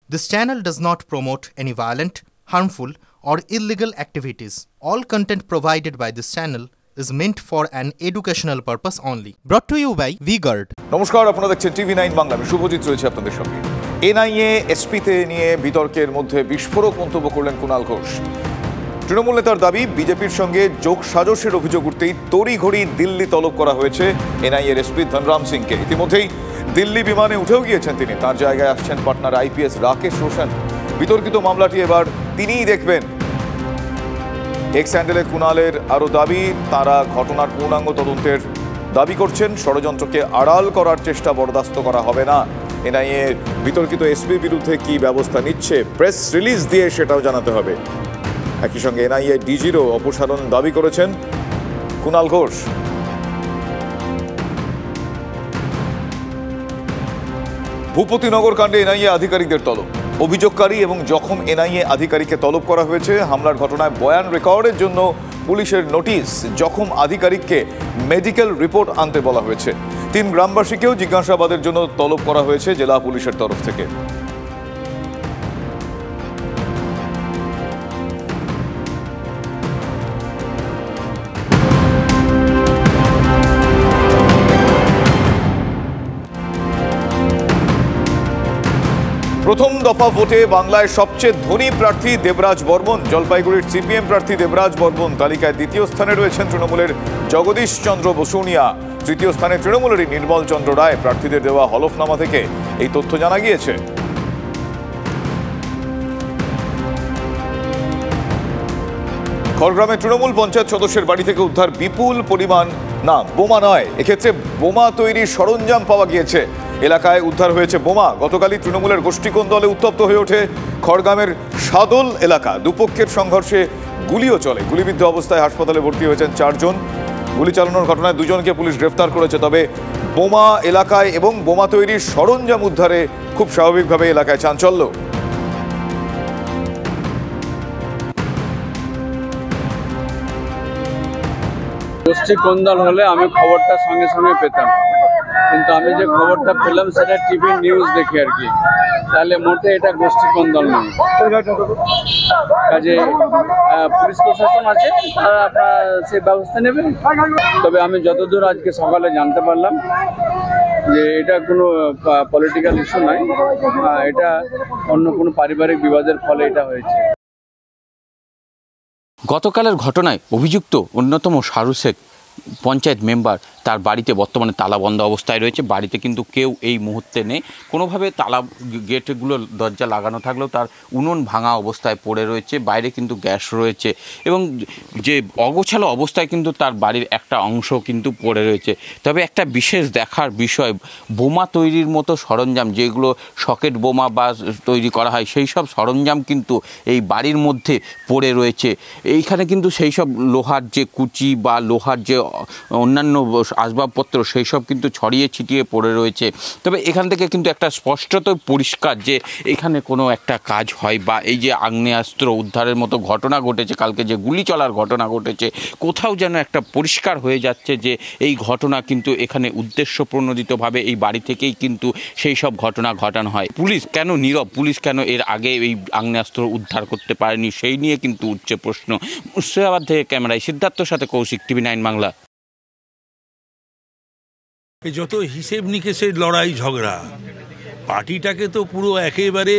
This channel does not promote any violent, harmful, or illegal activities. All content provided by this channel is meant for an educational purpose only. Brought to you by V-Guard. নমস্কার, আপনারা দেখছেন TV9 Bangla. আমি শুভজিৎ রয়েছে আপনাদের সঙ্গে। NIA এসপিতে নিয়ে বিতর্কের মধ্যে বিস্ফোরক মন্তব্য করলেন কুণাল ঘোষ। তৃণমূল নেতার দাবি, বিজেপির সঙ্গে যোগ সাজশের অভিযোগ উঠতেই তড়িঘড়ি দিল্লি তলব করা হয়েছে NIA এসপি ধনরাম সিংকে। ইতিমধ্যেই দিল্লি বিমানে উঠেও গিয়েছেন তিনি। তার জায়গায় আসছেন পাটনার IPS রাকেশ রোশন। বিতর্কিত মামলাটি এবার তিনিই দেখবেন। এক্স হ্যান্ডেলে কুণালের আরও দাবি, তারা ঘটনার পূর্ণাঙ্গ তদন্তের দাবি করছেন। ষড়যন্ত্রকে আড়াল করার চেষ্টা বরদাস্ত করা হবে না। NIA বিতর্কিত এসপির বিরুদ্ধে কি ব্যবস্থা নিচ্ছে, প্রেস রিলিজ দিয়ে সেটাও জানাতে হবে। একই সঙ্গে NIA ডিজিরও অপসারণ দাবি করেছেন কুণাল ঘোষ। ভূপতিনগর কাণ্ডে NIA আধিকারিকদের তলব। অভিযোগকারী এবং জখম NIA আধিকারিককে তলব করা হয়েছে। হামলার ঘটনায় বয়ান রেকর্ডের জন্য পুলিশের নোটিশ। জখম আধিকারিককে মেডিকেল রিপোর্ট আনতে বলা হয়েছে। 3 গ্রামবাসীকেও জিজ্ঞাসাবাদের জন্য তলব করা হয়েছে জেলা পুলিশের তরফ থেকে। প্রথম দফা ভোটে বাংলায় সবচেয়ে ধনী প্রার্থী দেবরাজ বর্মন। জলপাইগুড়ির CPM প্রার্থী দেবরাজ বর্মন তালিকায় দ্বিতীয় স্থানে রয়েছেন তৃণমূলের জগদীশ চন্দ্র বসুনিয়া। তৃতীয় স্থানে তৃণমূলেরই নির্মল চন্দ্র রায়। প্রার্থীদের দেওয়া হলফনামা থেকে এই তথ্য জানা গিয়েছে। খড়গ্রামে তৃণমূল পঞ্চায়েত সদস্যের বাড়ি থেকে উদ্ধার বিপুল পরিমাণ, না বোমা নয়, এক্ষেত্রে বোমা তৈরির সরঞ্জাম পাওয়া গিয়েছে। এলাকায় উদ্ধার হয়েছে বোমা। গতকালই তৃণমূলের গোষ্ঠীকোণ দলে উত্তপ্ত হয়ে ওঠে খড়গ্রামের সাদল এলাকা। দুপক্ষের সংঘর্ষে গুলিও চলে। গুলিবিদ্ধ অবস্থায় হাসপাতালে ভর্তি হয়েছেন 4 জন। গুলি চালানোর ঘটনায় 2 জনকে পুলিশ গ্রেফতার করেছে। তবে বোমা এলাকায় এবং বোমা তৈরির সরঞ্জাম উদ্ধারে খুব স্বাভাবিকভাবে এলাকায় চাঞ্চল্য। গোষ্ঠী কোন্দল হলে আমি খবরটা সঙ্গে সঙ্গে পেতাম, কিন্তু আমি যে খবরটা পেলাম সেটা টিভি নিউজ দেখি আর কি। তাহলে মোটে এটা গোষ্ঠী কোন্দল নয়। কাজে পুলিশ প্রশাসন আছে, তারা আপনার সে ব্যবস্থা নেবে। তবে আমি যতদূর আজকে সকালে জানতে পারলাম যে এটা কোনো পলিটিক্যাল ইস্যু নয়, এটা অন্য কোনো পারিবারিক বিবাদের ফলে এটা হয়েছে। গতকালের ঘটনায় অভিযুক্ত অন্যতম শাহরু শেখ পঞ্চায়েত মেম্বার, তার বাড়িতে বর্তমানে তালাবন্ধ অবস্থায় রয়েছে। বাড়িতে কিন্তু কেউ এই মুহূর্তে নেই। কোনোভাবে তালা গেটগুলো দরজা লাগানো থাকলেও তার উনুন ভাঙা অবস্থায় পড়ে রয়েছে। বাইরে কিন্তু গ্যাস রয়েছে এবং যে অগোছালো অবস্থায় কিন্তু তার বাড়ির একটা অংশ কিন্তু পড়ে রয়েছে। তবে একটা বিশেষ দেখার বিষয়, বোমা তৈরির মতো সরঞ্জাম, যেগুলো সকেট বোমা বা তৈরি করা হয়, সেই সব সরঞ্জাম কিন্তু এই বাড়ির মধ্যে পড়ে রয়েছে। এইখানে কিন্তু সেই সব লোহার যে কুচি বা লোহার যে অন্যান্য আসবাবপত্র, সেই সব কিন্তু ছড়িয়ে ছিটিয়ে পড়ে রয়েছে। তবে এখান থেকে কিন্তু একটা স্পষ্টত পরিষ্কার যে এখানে কোনো একটা কাজ হয়, বা এই যে আগ্নেয়াস্ত্র উদ্ধারের মতো ঘটনা ঘটেছে, কালকে যে গুলি চলার ঘটনা ঘটেছে, কোথাও যেন একটা পরিষ্কার হয়ে যাচ্ছে যে এই ঘটনা কিন্তু এখানে উদ্দেশ্যপ্রণোদিতভাবে এই বাড়ি থেকেই কিন্তু সেই সব ঘটনা ঘটানো হয়। পুলিশ কেন নীরব? পুলিশ কেন এর আগে এই আগ্নেয়াস্ত্র উদ্ধার করতে পারেনি? সেই নিয়ে কিন্তু উঠছে প্রশ্ন। মুর্শিদাবাদ থেকে ক্যামেরায় সিদ্ধার্থর সাথে কৌশিক, TV9 বাংলা। যত হিসেব নিকেশের লড়াই ঝগড়া, পার্টিটাকে তো পুরো একেবারে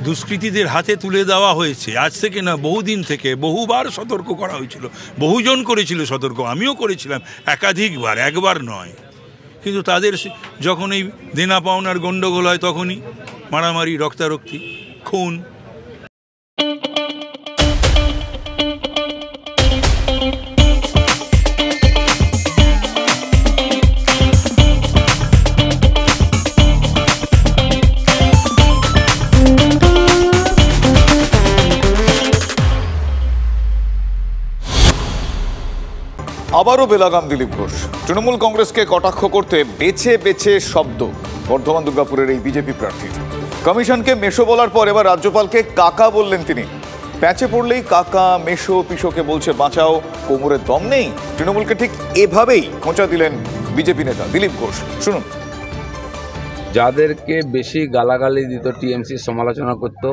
দুষ্কৃতীদের হাতে তুলে দেওয়া হয়েছে। আজ থেকে না, বহুদিন থেকে বহুবার সতর্ক করা হয়েছিল, বহুজন করেছিল সতর্ক, আমিও করেছিলাম একাধিকবার, একবার নয়। কিন্তু তাদের যখন এই দেনা পাওনার গণ্ডগোল হয়, তখনই মারামারি, রক্তারক্তি, খুন। আবারও বেলাগাম দিলীপ ঘোষ। তৃণমূল কংগ্রেসকে কটাক্ষ করতে বেছে বেছে শব্দ বর্ধমান দুর্গাপুরের এই বিজেপি প্রার্থীর। কমিশনকে মেশো বলার পর এবার রাজ্যপালকে কাকা বললেন তিনি। প্যাচে পড়লেই কাকা, মেশো, পিশোকে বলছে বাঁচাও, কোমরের দম নেই। তৃণমূলকে ঠিক এভাবেই খোঁচা দিলেন বিজেপি নেতা দিলীপ ঘোষ। শুনুন। যাদেরকে বেশি গালাগালি দিত, টিএমসি সমালোচনা করত,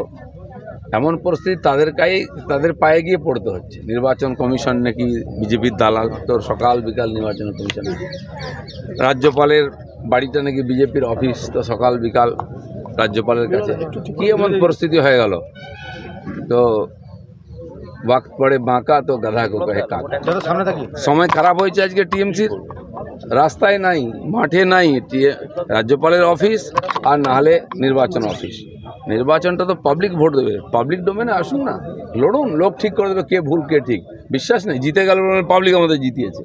এমন পরিস্থিতি তাদের পায়ে গিয়ে পড়তে হচ্ছে। নির্বাচন কমিশন নাকি বিজেপির দালাল, তো সকাল বিকাল নির্বাচন কমিশন। রাজ্যপালের বাড়িটা নাকি বিজেপির অফিস, তো সকাল বিকাল রাজ্যপালের কাছে। কি এমন পরিস্থিতি হয়ে গেল? তো ওয়াক্ত পড়ে বাঁকা তো গাধা কো কহে কাকা। সময় খারাপ হয়েছে আজকে টিএমসির। রাস্তায় নাই, মাঠে নাই রাজ্যপালের অফিস, আর না হলে নির্বাচন অফিস। নির্বাচনটা তো পাবলিক ভোট দেবে, পাবলিক ডোমেনে আসুন না, লড়ুন, লোক ঠিক করে দেবে কে ভুল কে ঠিক। বিশ্বাস নেই, জিতে গেল পাবলিক আমাদের জিতিয়েছে।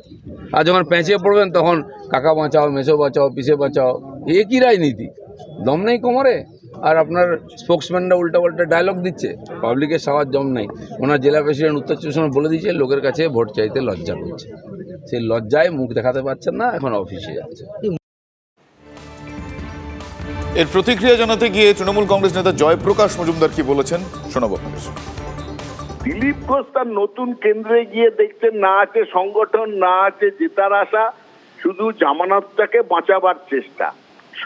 আর যখন পেঁচিয়ে পড়বেন তখন কাকা বাঁচাও, মেসো বাঁচাও, পিসে বাঁচাও, এ কি রাজনীতি? দম নেই কোমরে। আর আপনার স্পোক্সম্যানরা উল্টা ডায়লগ দিচ্ছে, পাবলিকের সবার দম নেই। ওনার জেলা প্রেসিডেন্ট উত্তর চব্বিশ পরগনা বলে দিয়েছে লোকের কাছে ভোট চাইতে লজ্জা করছে। সেই লজ্জায় মুখ দেখাতে পারছেন না, এখন অফিসে যাচ্ছে। এর প্রতিক্রিয়া জানাতে গিয়ে তৃণমূল কংগ্রেস নেতা জয়প্রকাশ মজুমদার কি বলেছেন শোনাবো। দিলীপ ঘোষ তার নতুন কেন্দ্রে গিয়ে দেখছেন না আছে সংগঠন, না আছে জেতার আশা, শুধু জামানতটাকে বাঁচাবার চেষ্টা।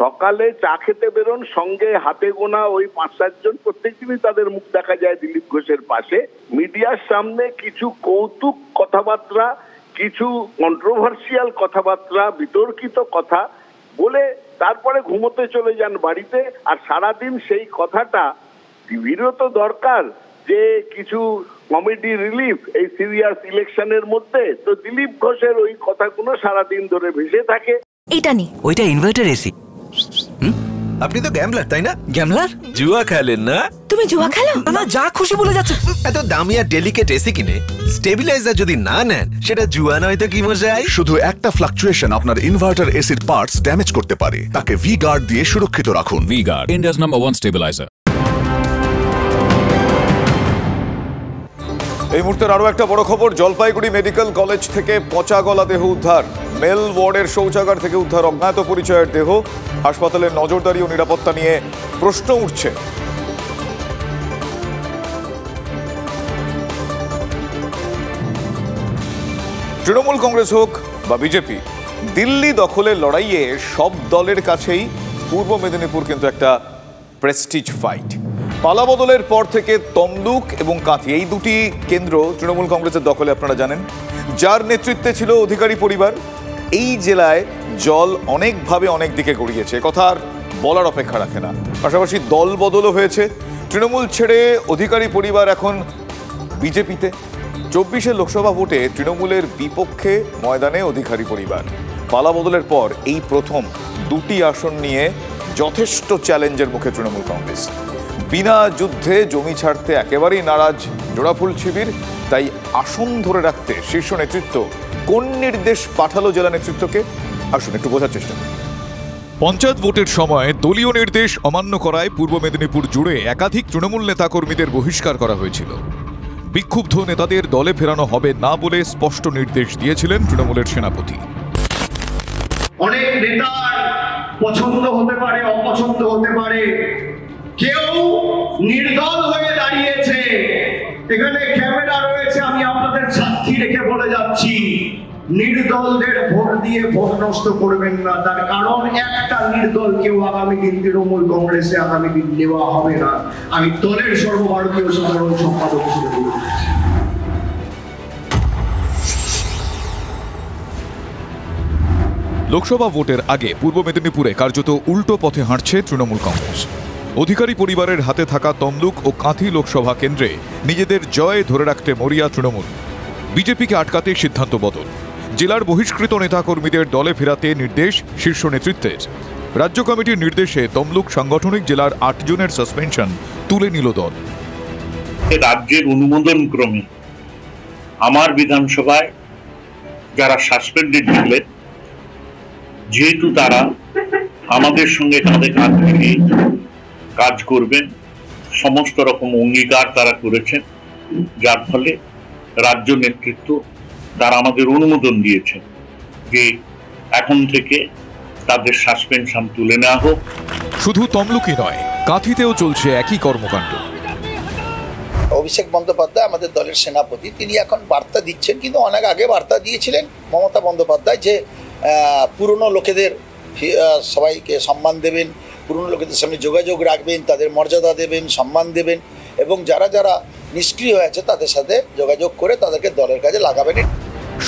সকালে চা খেতে বেরোন, সঙ্গে হাতে গোনা ওই 5-7 জন, প্রত্যেকদিনই তাদের মুখ দেখা যায় দিলীপ ঘোষের পাশে। মিডিয়ার সামনে কিছু কৌতুক কথাবার্তা, কিছু কন্ট্রোভার্সিয়াল কথাবার্তা, বিতর্কিত কথা বলে তারপরে ঘুমোতে চলে যান বাড়িতে। আর সারাদিন সেই কথাটা টিভিরও তো দরকার, যে কিছু কমেডি রিলিফ এই সিরিয়াস ইলেকশনের মধ্যে। তো দিলীপ ঘোষের ওই কথাগুলো সারাদিন ধরে ভেসে থাকে। এটা নেই, ওইটা ইনভার্টার এসি। আপনি তো গ্যাম্বলার, তাই না? গ্যাম্বলার? জুয়া খেলেন না? তুমি জুয়া খেলো? না, যা খুশি বলে যাচ্ছে। এত দামি আর ডেলিকেট এসি কিনে স্টেবিলাইজার যদি না নেন, সেটা জুয়া নয় তো কি মজাই? শুধু একটা ফ্লাকচুয়েশন আপনার ইনভার্টার এসির পার্টস ড্যামেজ করতে পারে। তাকে ভি গার্ড দিয়ে সুরক্ষিত রাখুন। V Guard, India's number 1 stabiliser. এই মুহূর্তের আরো একটা বড় খবর, জলপাইগুড়ি মেডিকেল কলেজ থেকে পচা গলা দেহ উদ্ধার। মেল ওয়ার্ডের শৌচাগার থেকে উদ্ধার অজ্ঞাত পরিচয়ের দেহ। হাসপাতালের নজরদারি ও নিরাপত্তা নিয়ে প্রশ্ন উঠছে। তৃণমূল কংগ্রেস হোক বা বিজেপি, দিল্লি দখলের লড়াইয়ে সব দলের কাছেই পূর্ব মেদিনীপুর কিন্তু একটা প্রেস্টিজ ফাইট। পালাবদলের পর থেকে তমলুক এবং কাঁথি, এই দুটি কেন্দ্র তৃণমূল কংগ্রেসের দখলে আপনারা জানেন। যার নেতৃত্বে ছিল অধিকারী পরিবার, এই জেলায় জল অনেকভাবে অনেক দিকে গড়িয়েছে, কথা আর বলার অপেক্ষা রাখে না। পাশাপাশি দল বদলও হয়েছে। তৃণমূল ছেড়ে অধিকারী পরিবার এখন বিজেপিতে। 24 লোকসভা ভোটে তৃণমূলের বিপক্ষে ময়দানে অধিকারী পরিবার। পালাবদলের পর এই প্রথম দুটি আসন নিয়ে যথেষ্ট চ্যালেঞ্জের মুখে তৃণমূল কংগ্রেস। বিনা যুদ্ধে জমি ছাড়তে একেবারেই নারাজ জোড়াফুল শিবির। তাই আসন ধরে রাখতে শীর্ষ নেতৃত্ব কোন নির্দেশ পাঠালো জেলা নেতৃত্বকে, আসুন একটু বোঝার চেষ্টা করুন। পঞ্চায়েত ভোটের সময় দলীয় নির্দেশ অমান্য করায় পূর্ব মেদিনীপুর জুড়ে একাধিক তৃণমূল নেতাকর্মীদের বহিষ্কার করা হয়েছিল। বিক্ষুব্ধ নেতাদের দলে ফেরানো হবে না বলে স্পষ্ট নির্দেশ দিয়েছিলেন তৃণমূলের সেনাপতি। অনেক নেতার পছন্দ হতে পারে, অপছন্দ হতে পারে, কেউ নির্দল হয়ে দাঁড়িয়েছে। এখানে ক্যামেরা রয়েছে, আমি আপনাদের সাক্ষী রেখে বলে যাচ্ছি, নির্দলদের ভোট দিয়ে ভোট নষ্ট করবেন না। তার কারণ একটা নির্দল কেউ আগামী দিন তৃণমূল কংগ্রেসে আগামী দিন নেওয়া হবে না। আমি দলের সর্বভারতীয় সাধারণ সম্পাদক হিসেবে বলছি। লোকসভা ভোটের আগে পূর্ব মেদিনীপুরে কার্যত উল্টো পথে হাঁটছে তৃণমূল কংগ্রেস। অধিকারী পরিবারের হাতে থাকা তমলুক ও কাঁথি লোকসভা কেন্দ্রে নিজেদের জয় ধরে রাখতে মরিয়া তৃণমূল। বিজেপিকে আটকাতে সিদ্ধান্ত বদল। জেলার বহিষ্কৃত নেতাকর্মীদের দলে ফেরাতে নির্দেশ শীর্ষ নেতৃত্বের। রাজ্য কমিটির নির্দেশে তমলুক সাংগঠনিক জেলার 8 জনের সাসপেনশন তুলে নিল দল। রাজ্যের অনুমোদন ক্রমে আমার বিধানসভায় যারা সাসপেন্ডেড ছিলেন, যেহেতু তারা আমাদের সঙ্গে কাঁধে কাঁধ মিলিয়ে কাজ করবেন, সমস্ত রকম অঙ্গীকার তারা করেছেন, যার ফলে রাজ্য নেতৃত্ব তারা আমাদের অনুমোদন দিয়েছেন যে এখন থেকে তাদের সাসপেনশন তুলে নেওয়া হোক। শুধু তমলুকই নয়, কাঁথিতেও চলছে একই কর্মকাণ্ড। অভিষেক বন্দ্যোপাধ্যায় আমাদের দলের সেনাপতি, তিনি এখন বার্তা দিচ্ছেন, কিন্তু অনেক আগে বার্তা দিয়েছিলেন মমতা বন্দ্যোপাধ্যায় যে পুরনো লোকেদের সবাইকে সম্মান দেবেন, পুরনো লোকেদের সামনে যোগাযোগ রাখবেন, তাদের মর্যাদা দেবেন, সম্মান দেবেন এবং যারা যারা নিষ্ক্রিয় হয়েছে তাদের সাথে যোগাযোগ করে তাদেরকে দলের কাজে লাগাবেন।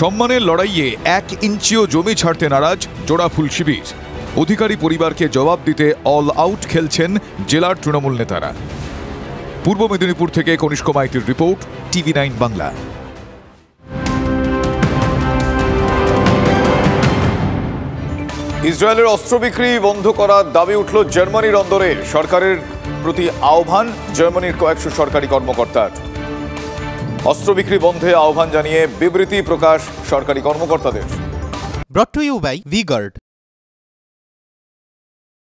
সম্মানের লড়াইয়ে 1 ইঞ্চিও জমি ছাড়তে নারাজ জোড়াফুল শিবির। অধিকারী পরিবারকে জবাব দিতে অল আউট খেলছেন জেলার তৃণমূল নেতারা। পূর্ব মেদিনীপুর থেকে কনিষ্ক মাইতির রিপোর্ট, TV9 বাংলা। ইসরায়েলের অস্ত্র বিক্রি বন্ধ করার দাবি উঠল জার্মানির অন্দরে। সরকারের প্রতি আহ্বান জার্মানির কয়েকশো সরকারি কর্মকর্তার। অস্ত্র বিক্রি বন্ধে আহ্বান জানিয়ে বিবৃতি প্রকাশ সরকারি কর্মকর্তাদের। Brought to you by V-Guard,